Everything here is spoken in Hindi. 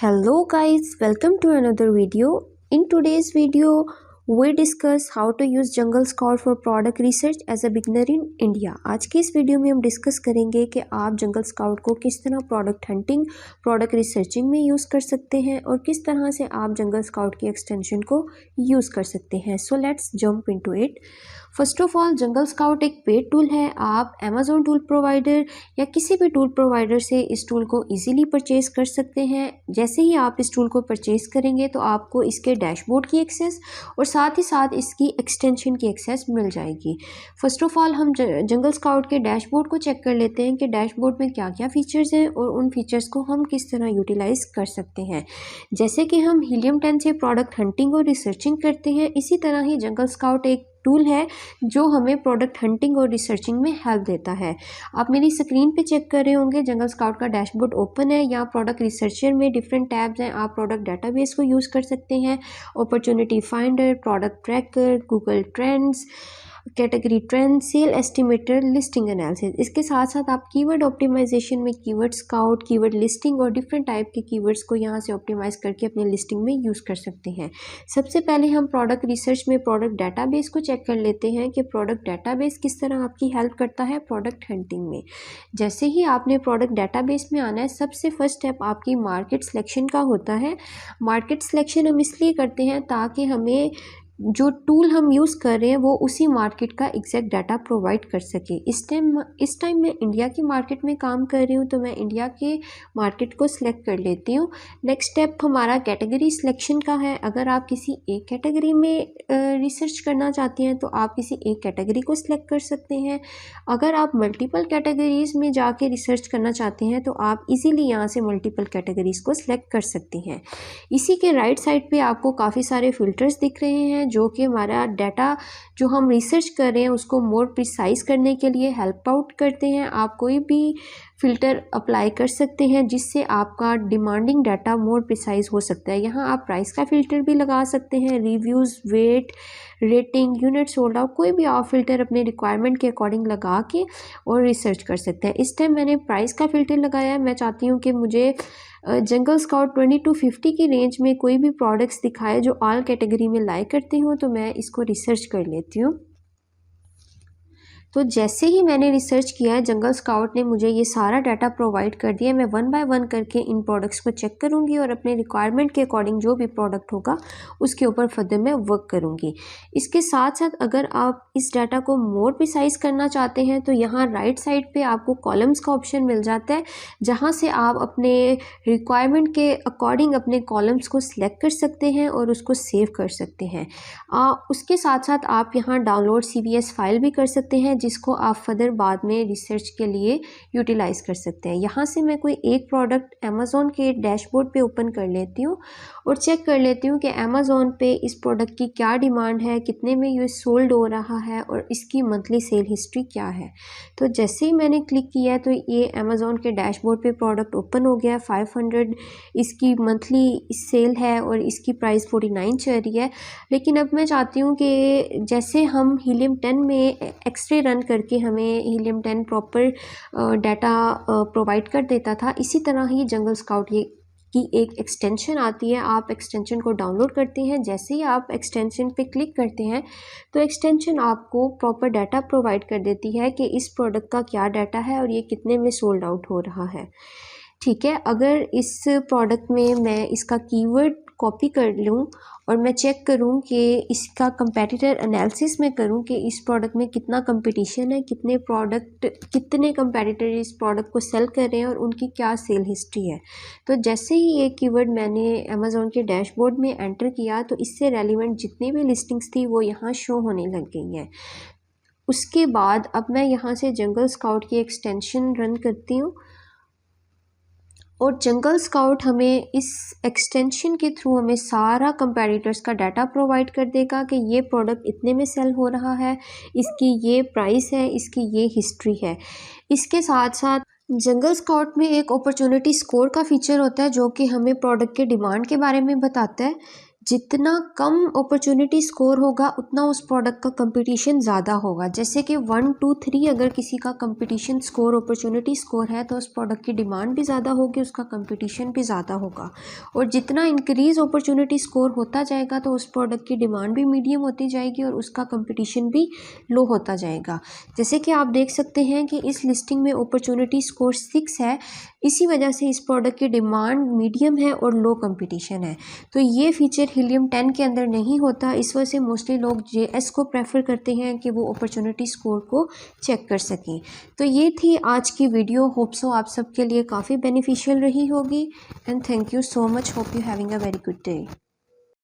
Hello guys, welcome to another video. In today's video, we discuss how to use Jungle Scout for product research as a beginner in India. आज के इस वीडियो में हम डिस्कस करेंगे कि आप जंगल स्काउट को किस तरह प्रोडक्ट हंटिंग, प्रोडक्ट रिसर्चिंग में यूज़ कर सकते हैं और किस तरह से आप जंगल स्काउट की एक्सटेंशन को यूज़ कर सकते हैं. So let's jump into it. First of all, jungle scout एक पेड टूल है. आप अमेजोन टूल प्रोवाइडर या किसी भी टूल प्रोवाइडर से इस टूल को इजीली परचेज कर सकते हैं. जैसे ही आप इस टूल को परचेज करेंगे तो आपको इसके डैशबोर्ड की एक्सेस और साथ ही साथ इसकी एक्सटेंशन की एक्सेस मिल जाएगी. फर्स्ट ऑफ ऑल हम जंगल स्काउट के डैशबोर्ड को चेक कर लेते हैं कि डैशबोर्ड में क्या क्या फीचर्स हैं और उन फीचर्स को हम किस तरह यूटिलाइज कर सकते हैं. जैसे कि हम हीलियम 10 से प्रोडक्ट हंटिंग और रिसर्चिंग करते हैं, इसी तरह ही जंगल स्काउट एक टूल है जो हमें प्रोडक्ट हंटिंग और रिसर्चिंग में हेल्प देता है. आप मेरी स्क्रीन पे चेक कर रहे होंगे, जंगल स्काउट का डैशबोर्ड ओपन है. यहाँ प्रोडक्ट रिसर्चर में डिफरेंट टैब्स हैं. आप प्रोडक्ट डाटाबेस को यूज़ कर सकते हैं, opportunity finder, product tracker, Google trends, category trend, sale estimator, listing analysis. इसके साथ साथ आप कीवर्ड ऑप्टिमाइजेशन में कीवर्ड स्काउट, कीवर्ड लिस्टिंग और डिफरेंट टाइप के कीवर्ड्स को यहाँ से ऑप्टिमाइज करके अपनी लिस्टिंग में यूज़ कर सकते हैं. सबसे पहले हम प्रोडक्ट रिसर्च में प्रोडक्ट डाटाबेस को चेक कर लेते हैं कि प्रोडक्ट डाटाबेस किस तरह आपकी हेल्प करता है प्रोडक्ट हंटिंग में. जैसे ही आपने प्रोडक्ट डाटाबेस में आना है, सबसे फर्स्ट स्टेप आपकी मार्केट सिलेक्शन का होता है. मार्केट सिलेक्शन हम इसलिए करते हैं ताकि हमें जो टूल हम यूज़ कर रहे हैं वो उसी मार्केट का एग्जैक्ट डाटा प्रोवाइड कर सके. इस टाइम मैं इंडिया की मार्केट में काम कर रही हूँ, तो मैं इंडिया के मार्केट को सिलेक्ट कर लेती हूँ. नेक्स्ट स्टेप हमारा कैटेगरी सिलेक्शन का है. अगर आप किसी एक कैटेगरी में रिसर्च करना चाहते हैं तो आप किसी एक कैटेगरी को सिलेक्ट कर सकते हैं. अगर आप मल्टीपल कैटेगरीज में जाके रिसर्च करना चाहते हैं तो आप इजीली यहाँ से मल्टीपल कैटेगरीज को सिलेक्ट कर सकते हैं. इसी के राइट साइड पे आपको काफ़ी सारे फिल्टर्स दिख रहे हैं जो कि हमारा डाटा जो हम रिसर्च कर रहे हैं उसको मोर प्रिसाइज करने के लिए हेल्प आउट करते हैं. आप कोई भी फ़िल्टर अप्लाई कर सकते हैं जिससे आपका डिमांडिंग डाटा मोर प्रिसाइज हो सकता है. यहाँ आप प्राइस का फ़िल्टर भी लगा सकते हैं, reviews, weight, rating, unit sold out, कोई भी आप फ़िल्टर अपने रिक्वायरमेंट के अकॉर्डिंग लगा के और रिसर्च कर सकते हैं. इस टाइम मैंने प्राइस का फ़िल्टर लगाया है. मैं चाहती हूँ कि मुझे जंगल स्काउट 20 to 50 की रेंज में कोई भी प्रोडक्ट्स दिखाए जो ऑल कैटेगरी में लाई करती हूँ, तो मैं इसको रिसर्च कर लेती हूँ. तो जैसे ही मैंने रिसर्च किया है, जंगल स्काउट ने मुझे ये सारा डाटा प्रोवाइड कर दिया. मैं वन बाय वन करके इन प्रोडक्ट्स को चेक करूँगी और अपने रिक्वायरमेंट के अकॉर्डिंग जो भी प्रोडक्ट होगा उसके ऊपर फर्दर मैं वर्क करूँगी. इसके साथ साथ अगर आप इस डाटा को मोर प्रिसाइज करना चाहते हैं तो यहाँ राइट साइड पे आपको कॉलम्स का ऑप्शन मिल जाता है, जहाँ से आप अपने रिक्वायरमेंट के अकॉर्डिंग अपने कॉलम्स को सिलेक्ट कर सकते हैं और उसको सेव कर सकते हैं. उसके साथ साथ आप यहाँ डाउनलोड CVS फाइल भी कर सकते हैं जिसको आप फर्दर बाद में रिसर्च के लिए यूटिलाइज कर सकते हैं. यहाँ से मैं कोई एक प्रोडक्ट अमेज़ॉन के डैशबोर्ड पे ओपन कर लेती हूँ और चेक कर लेती हूँ कि अमेज़ॉन पे इस प्रोडक्ट की क्या डिमांड है, कितने में ये सोल्ड हो रहा है और इसकी मंथली सेल हिस्ट्री क्या है. तो जैसे ही मैंने क्लिक किया तो ये अमेज़ॉन के डैशबोर्ड पे प्रोडक्ट ओपन हो गया. 500 इसकी मंथली सेल है और इसकी प्राइस 49 चल रही है. लेकिन अब मैं चाहती हूँ कि जैसे हम हीलियम 10 में एक्सरे रन करके हमें हीलियम 10 प्रॉपर डाटा प्रोवाइड कर देता था, इसी तरह ही जंगल स्काउट ये की एक एक्सटेंशन आती है. आप एक्सटेंशन को डाउनलोड करते हैं. जैसे ही आप एक्सटेंशन पे क्लिक करते हैं तो एक्सटेंशन आपको प्रॉपर डाटा प्रोवाइड कर देती है कि इस प्रोडक्ट का क्या डाटा है और ये कितने में सोल्ड आउट हो रहा है. ठीक है, अगर इस प्रोडक्ट में मैं इसका कीवर्ड कॉपी कर लूँ और मैं चेक करूँ कि इसका कंपैटिटर एनालिसिस में करूँ कि इस प्रोडक्ट में कितना कंपटीशन है, कितने कंपैटिटर इस प्रोडक्ट को सेल कर रहे हैं और उनकी क्या सेल हिस्ट्री है. तो जैसे ही ये कीवर्ड मैंने अमेज़ॉन के डैशबोर्ड में एंटर किया तो इससे रेलिवेंट जितनी भी लिस्टिंग्स थी वो यहाँ शो होने लग गई हैं. उसके बाद अब मैं यहाँ से जंगल स्काउट की एक्सटेंशन रन करती हूँ और जंगल स्काउट हमें इस एक्सटेंशन के थ्रू हमें सारा कंपैटिटर्स का डाटा प्रोवाइड कर देगा कि ये प्रोडक्ट इतने में सेल हो रहा है, इसकी ये प्राइस है, इसकी ये हिस्ट्री है. इसके साथ साथ जंगल स्काउट में एक अपॉर्चुनिटी स्कोर का फीचर होता है जो कि हमें प्रोडक्ट के डिमांड के बारे में बताता है. जितना कम अपॉर्चुनिटी स्कोर होगा उतना उस प्रोडक्ट का कंपटीशन ज़्यादा होगा। जैसे कि 1 2 3 अगर किसी का कंपटीशन स्कोर अपॉर्चुनिटी स्कोर है तो उस प्रोडक्ट की डिमांड भी ज़्यादा होगी, उसका कंपटीशन भी ज़्यादा होगा। और जितना इंक्रीज़ अपॉर्चुनिटी स्कोर होता जाएगा तो उस प्रोडक्ट की डिमांड भी मीडियम होती जाएगी और उसका कंपटीशन भी लो होता जाएगा। जैसे कि आप देख सकते हैं कि इस लिस्टिंग में अपॉर्चुनिटी स्कोर 6 है, इसी वजह से इस प्रोडक्ट की डिमांड मीडियम है और लो कंपटीशन है। तो ये फीचर हीलियम 10 के अंदर नहीं होता, इस वजह से मोस्टली लोग JS को प्रेफर करते हैं कि वो अपॉर्चुनिटी स्कोर को चेक कर सकें। तो ये थी आज की वीडियो, होप सो आप सबके लिए काफ़ी बेनिफिशियल रही होगी। And thank you so much, hope you having a very good day.